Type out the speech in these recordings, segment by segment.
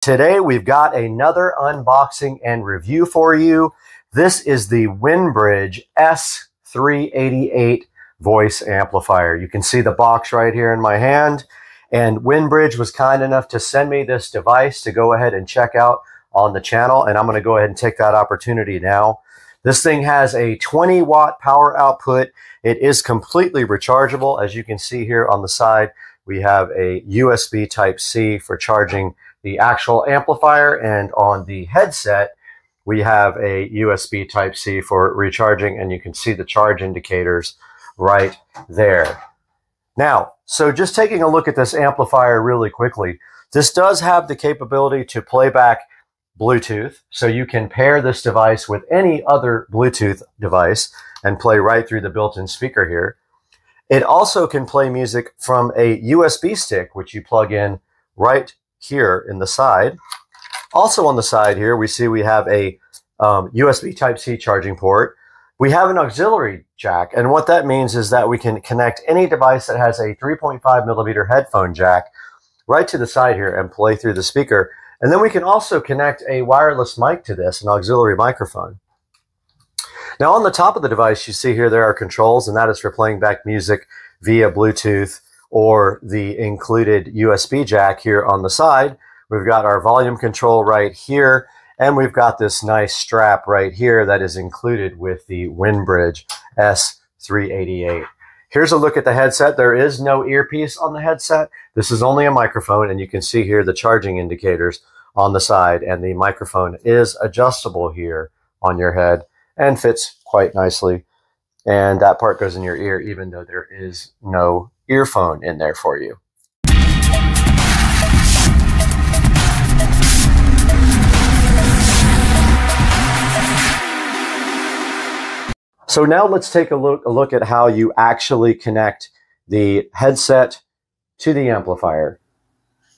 Today we've got another unboxing and review for you. This is the WinBridge S388 voice amplifier. You can see the box right here in my hand, and WinBridge was kind enough to send me this device to go ahead and check out on the channel, and I'm going to go ahead and take that opportunity now. This thing has a 20-watt power output. It is completely rechargeable. As you can see here on the side, we have a USB Type-C for charging the actual amplifier, and on the headset we have a USB Type-C for recharging, and you can see the charge indicators right there. Now, so just taking a look at this amplifier really quickly, this does have the capability to play back Bluetooth, so you can pair this device with any other Bluetooth device and play right through the built-in speaker here. It also can play music from a USB stick, which you plug in right here in the side. Also on the side here, we see we have a USB Type-C charging port. We have an auxiliary jack, and what that means is that we can connect any device that has a 3.5 millimeter headphone jack right to the side here and play through the speaker. And then we can also connect a wireless mic to this, an auxiliary microphone. Now on the top of the device, you see here there are controls, and that is for playing back music via Bluetooth or the included USB jack here on the side. We've got our volume control right here, and we've got this nice strap right here that is included with the WinBridge S388. Here's a look at the headset. There is no earpiece on the headset. This is only a microphone, and you can see here the charging indicators on the side, and the microphone is adjustable here on your head and fits quite nicely. And that part goes in your ear, even though there is no earphone in there for you. So now let's take a look at how you actually connect the headset to the amplifier.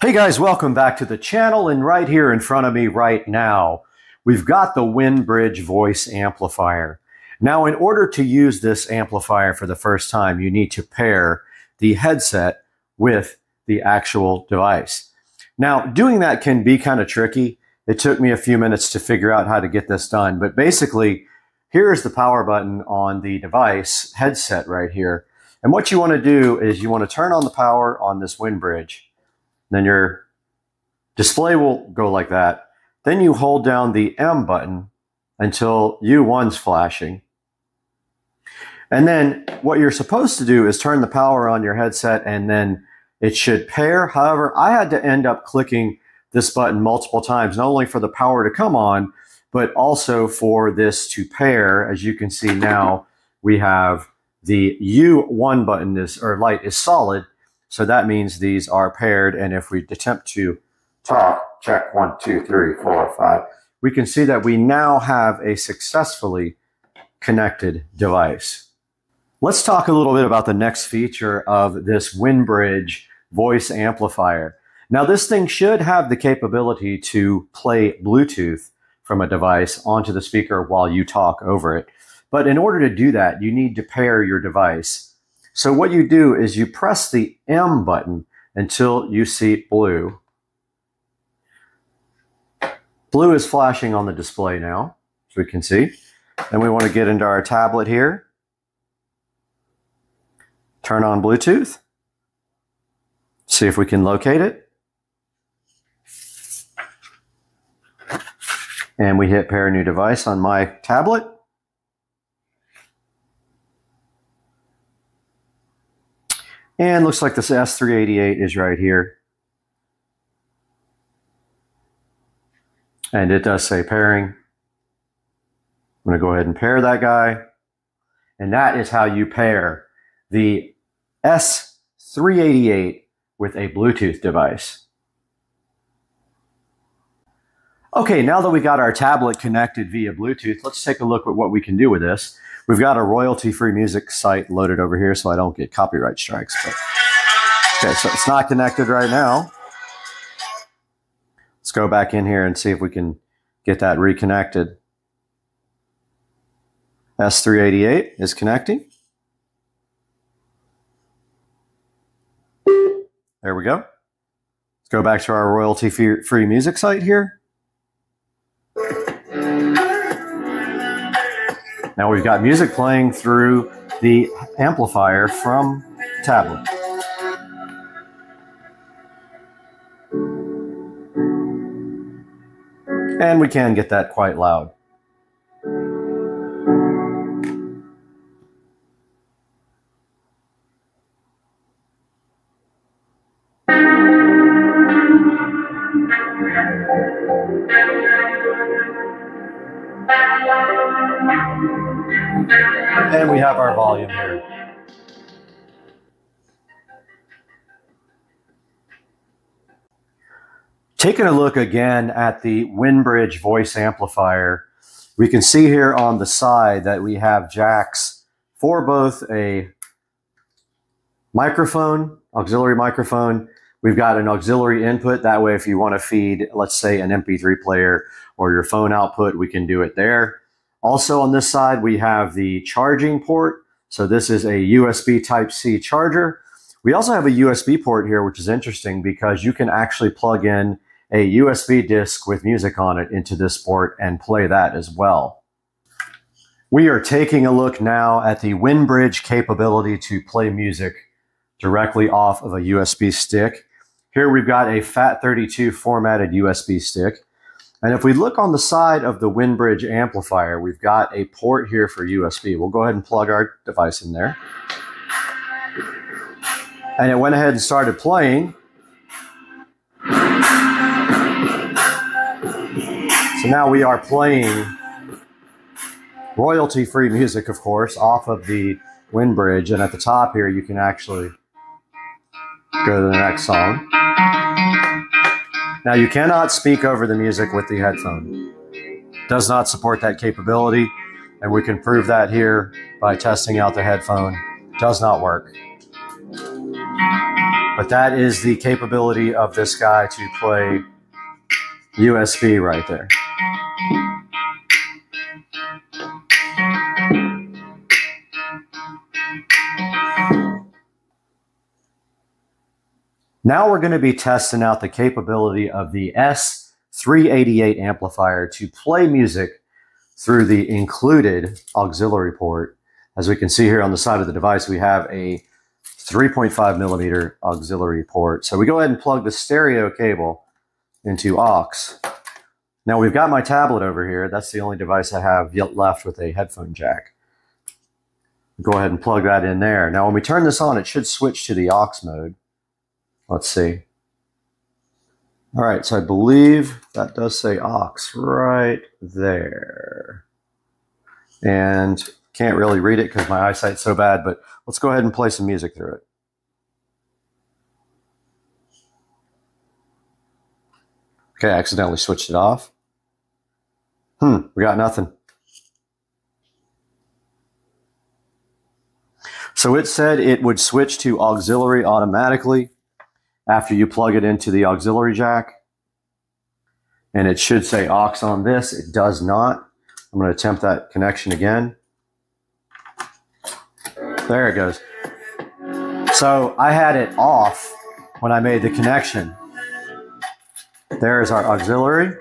Hey guys, welcome back to the channel, and right here in front of me right now, we've got the WinBridge voice amplifier. Now, in order to use this amplifier for the first time, you need to pair the headset with the actual device. Now, doing that can be kind of tricky. It took me a few minutes to figure out how to get this done, but basically, here's the power button on the device headset right here. And what you want to do is you want to turn on the power on this WinBridge. Then your display will go like that. Then you hold down the M button until U1's flashing. And then what you're supposed to do is turn the power on your headset, and then it should pair. However, I had to end up clicking this button multiple times, not only for the power to come on, but also for this to pair. As you can see now, we have the U1 button light is solid. So that means these are paired. And if we attempt to talk, check 1, 2, 3, 4, 5, we can see that we now have a successfully connected device. Let's talk a little bit about the next feature of this WinBridge voice amplifier. Now, this thing should have the capability to play Bluetooth from a device onto the speaker while you talk over it. But in order to do that, you need to pair your device. So what you do is you press the M button until you see blue. Blue is flashing on the display now, as we can see. Then we want to get into our tablet here. Turn on Bluetooth. See if we can locate it. And we hit pair new device on my tablet. And looks like this S388 is right here. And it does say pairing. I'm going to go ahead and pair that guy. And that is how you pair the S388 with a Bluetooth device. Okay, now that we got our tablet connected via Bluetooth, let's take a look at what we can do with this. We've got a royalty-free music site loaded over here so I don't get copyright strikes. But okay, so it's not connected right now. Let's go back in here and see if we can get that reconnected. S388 is connecting. There we go. Go back to our royalty-free music site here. Now we've got music playing through the amplifier from the tablet. And we can get that quite loud. And we have our volume here. Taking a look again at the WinBridge voice amplifier, we can see here on the side that we have jacks for both a microphone, auxiliary microphone. We've got an auxiliary input. That way, if you want to feed, let's say, an MP3 player or your phone output, we can do it there. Also on this side, we have the charging port. So this is a USB Type-C charger. We also have a USB port here, which is interesting because you can actually plug in a USB disc with music on it into this port and play that as well. We are taking a look now at the WinBridge capability to play music directly off of a USB stick. Here we've got a FAT32 formatted USB stick. And if we look on the side of the WinBridge amplifier, we've got a port here for USB. We'll go ahead and plug our device in there. And it went ahead and started playing. So now we are playing royalty-free music, of course, off of the WinBridge. And at the top here, you can actually go to the next song. Now, you cannot speak over the music with the headphone. Does not support that capability, and we can prove that here by testing out the headphone. Does not work. But that is the capability of this guy to play USB right there. Now we're going to be testing out the capability of the S388 amplifier to play music through the included auxiliary port. As we can see here on the side of the device, we have a 3.5 millimeter auxiliary port. So we go ahead and plug the stereo cable into aux. Now we've got my tablet over here. That's the only device I have yet left with a headphone jack. Go ahead and plug that in there. Now when we turn this on, it should switch to the aux mode. Let's see. All right, so I believe that does say aux right there. And can't really read it because my eyesight's so bad, but let's go ahead and play some music through it. Okay, I accidentally switched it off. We got nothing. So it said it would switch to auxiliary automatically after you plug it into the auxiliary jack. And it should say aux on this. It does not. I'm going to attempt that connection again. There it goes. So I had it off when I made the connection. There's our auxiliary.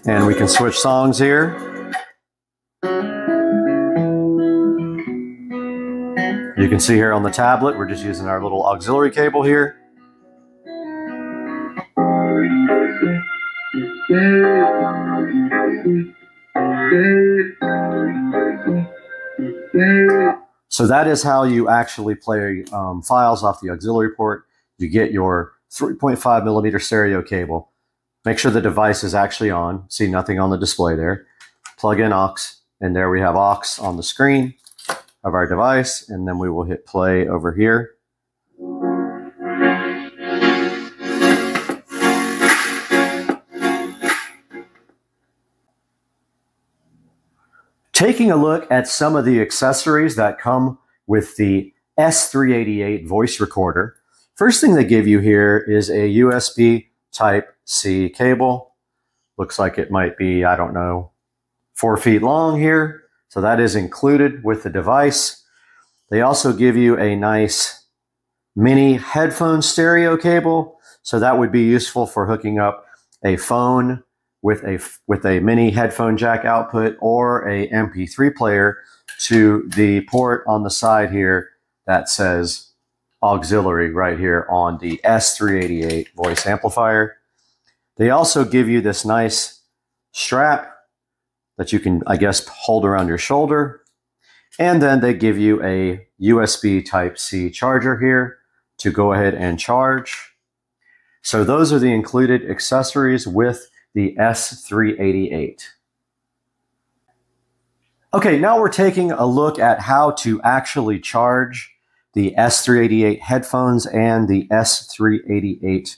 And we can switch songs here. You can see here on the tablet, we're just using our little auxiliary cable here. So that is how you actually play files off the auxiliary port. You get your 3.5 millimeter stereo cable. Make sure the device is actually on. See nothing on the display there. Plug in aux, and there we have aux on the screen of our device, and then we will hit play over here. Taking a look at some of the accessories that come with the S388 voice recorder. First thing they give you here is a USB Type-C cable. Looks like it might be, I don't know, 4 feet long here. So that is included with the device. They also give you a nice mini headphone stereo cable. So that would be useful for hooking up a phone with a mini headphone jack output or a MP3 player to the port on the side here that says auxiliary right here on the S388 voice amplifier. They also give you this nice strap that you can, I guess, hold around your shoulder. And then they give you a USB Type-C charger here to go ahead and charge. So those are the included accessories with the S388. Okay, now we're taking a look at how to actually charge the S388 headphones and the S388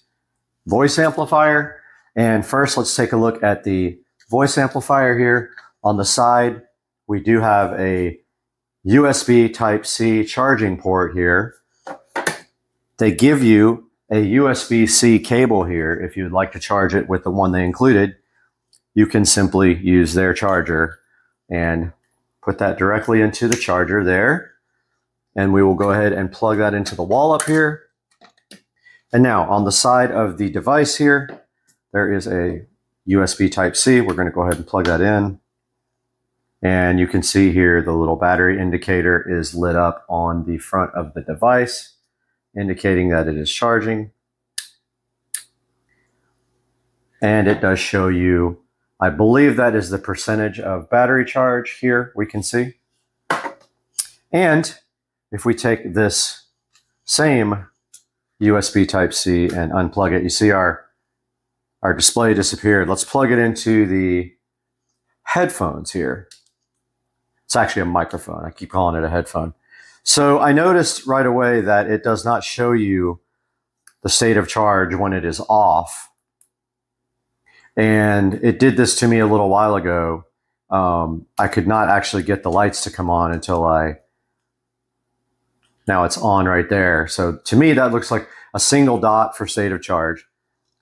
voice amplifier. And first, let's take a look at the voice amplifier here. On the side, we do have a USB Type-C charging port here. They give you a USB-C cable here. If you'd like to charge it with the one they included, you can simply use their charger and put that directly into the charger there. And we will go ahead and plug that into the wall up here. And now on the side of the device here, there is a USB Type-C. We're going to go ahead and plug that in. And you can see here the little battery indicator is lit up on the front of the device, indicating that it is charging. And it does show you, I believe that is the percentage of battery charge here, we can see. And if we take this same USB Type-C and unplug it, you see our display disappeared. Let's plug it into the headphones here. It's actually a microphone. I keep calling it a headphone. So I noticed right away that it does not show you the state of charge when it is off. And it did this to me a little while ago. I could not actually get the lights to come on until now it's on right there. So to me, that looks like a single dot for state of charge.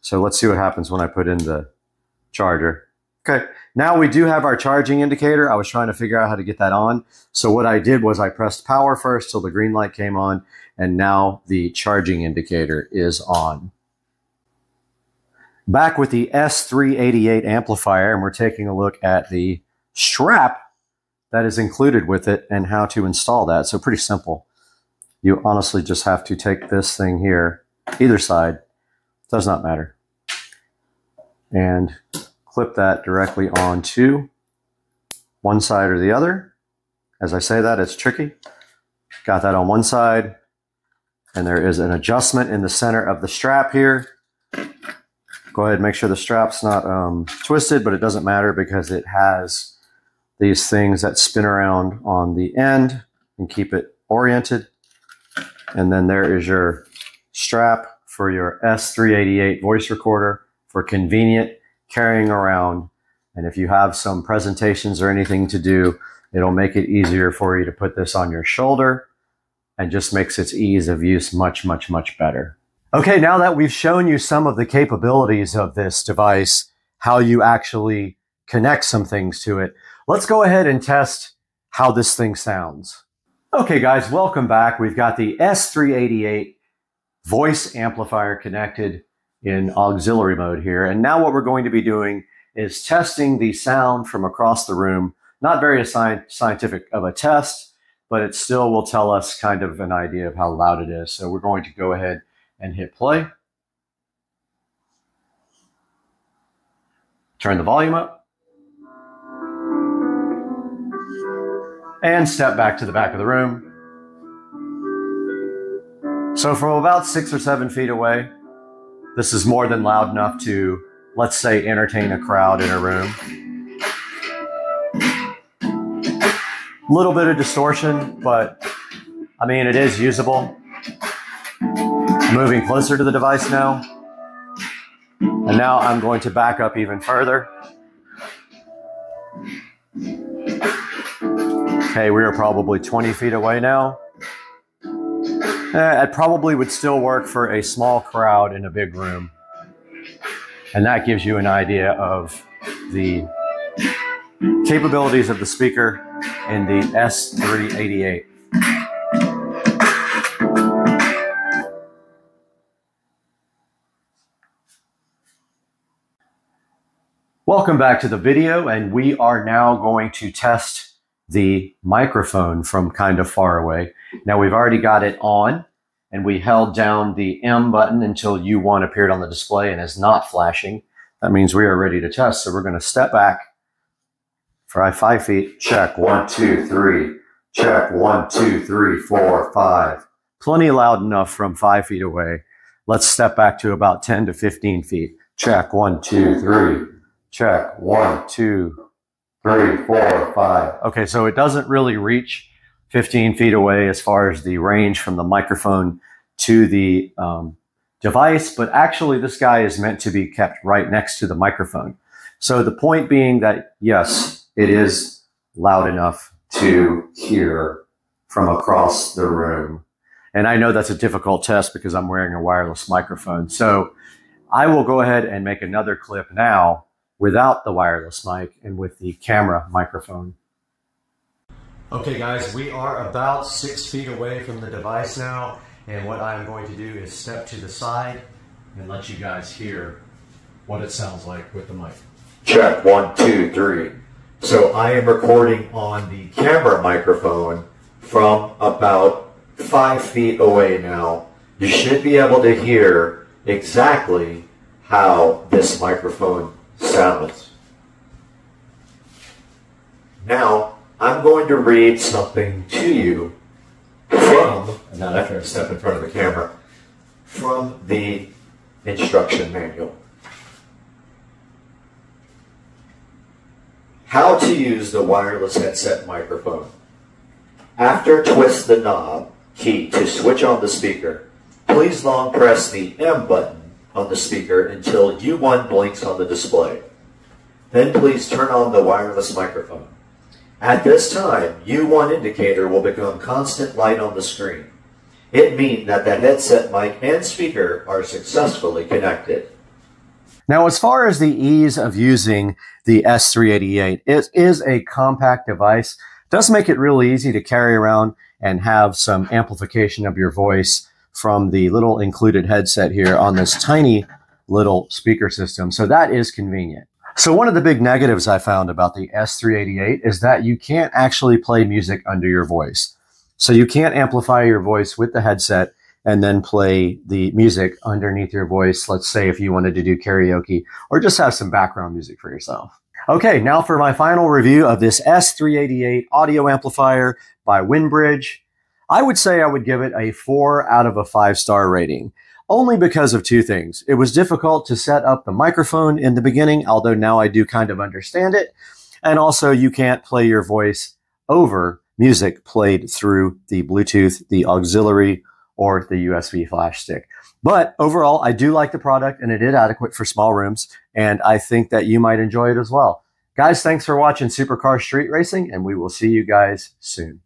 So let's see what happens when I put in the charger. Okay, now we do have our charging indicator. I was trying to figure out how to get that on. So what I did was I pressed power first till the green light came on, and now the charging indicator is on. Back with the S388 amplifier, and we're taking a look at the strap that is included with it and how to install that. So pretty simple. You honestly just have to take this thing here, either side, does not matter, and clip that directly onto one side or the other. As I say that, it's tricky. Got that on one side, and there is an adjustment in the center of the strap here. Go ahead and make sure the strap's not twisted, but it doesn't matter because it has these things that spin around on the end and keep it oriented. And then there is your strap for your S388 voice recorder for convenient carrying around. And if you have some presentations or anything to do, it'll make it easier for you to put this on your shoulder and just makes its ease of use much, much, much better. Okay, now that we've shown you some of the capabilities of this device, how you actually connect some things to it, let's go ahead and test how this thing sounds. Okay guys, welcome back. We've got the S388 voice amplifier connected in auxiliary mode here. And now what we're going to be doing is testing the sound from across the room. Not very scientific of a test, but it still will tell us kind of an idea of how loud it is. So we're going to go ahead and hit play. Turn the volume up. And step back to the back of the room. So from about 6 or 7 feet away, this is more than loud enough to, let's say, entertain a crowd in a room. A little bit of distortion, but I mean, it is usable. Moving closer to the device now. And now I'm going to back up even further. Okay, we are probably 20 feet away now. It probably would still work for a small crowd in a big room. And that gives you an idea of the capabilities of the speaker in the S388. Welcome back to the video, and we are now going to test the microphone from kind of far away. Now we've already got it on, and we held down the M button until U1 appeared on the display and is not flashing. That means we are ready to test. So we're going to step back for 5 feet. Check 1, 2, 3. Check 1, 2, 3, 4, 5. Plenty loud enough from 5 feet away. Let's step back to about 10 to 15 feet. Check 1, 2, 3. Check 1, 2, 3, 4, 5. Okay, so it doesn't really reach 15 feet away as far as the range from the microphone to the device, but actually this guy is meant to be kept right next to the microphone. So the point being that, yes, it is loud enough to hear from across the room. And I know that's a difficult test because I'm wearing a wireless microphone. So I will go ahead and make another clip now without the wireless mic and with the camera microphone. Okay guys, we are about 6 feet away from the device now, and what I'm going to do is step to the side and let you guys hear what it sounds like with the mic. Check 1, 2, 3. So I am recording on the camera microphone from about 5 feet away now. You should be able to hear exactly how this microphone sounds. Now, I'm going to read something to you from, and now after I step in front of the camera, from the instruction manual. How to use the wireless headset microphone. After twist the knob key to switch on the speaker, please long press the M button on the speaker until U1 blinks on the display. Then please turn on the wireless microphone. At this time, U1 indicator will become constant light on the screen. It means that the headset mic and speaker are successfully connected. Now, as far as the ease of using the S388, it is a compact device. It does make it really easy to carry around and have some amplification of your voice from the little included headset here on this tiny little speaker system. So that is convenient. So one of the big negatives I found about the S388 is that you can't actually play music under your voice. So you can't amplify your voice with the headset and then play the music underneath your voice. Let's say if you wanted to do karaoke or just have some background music for yourself. Okay, now for my final review of this S388 audio amplifier by WinBridge. I would say I would give it a 4 out of a 5-star rating, only because of two things. It was difficult to set up the microphone in the beginning, although now I do kind of understand it. And also you can't play your voice over music played through the Bluetooth, the auxiliary, or the USB flash stick. But overall, I do like the product, and it is adequate for small rooms, and I think that you might enjoy it as well. Guys, thanks for watching Supercar Street Racing, and we will see you guys soon.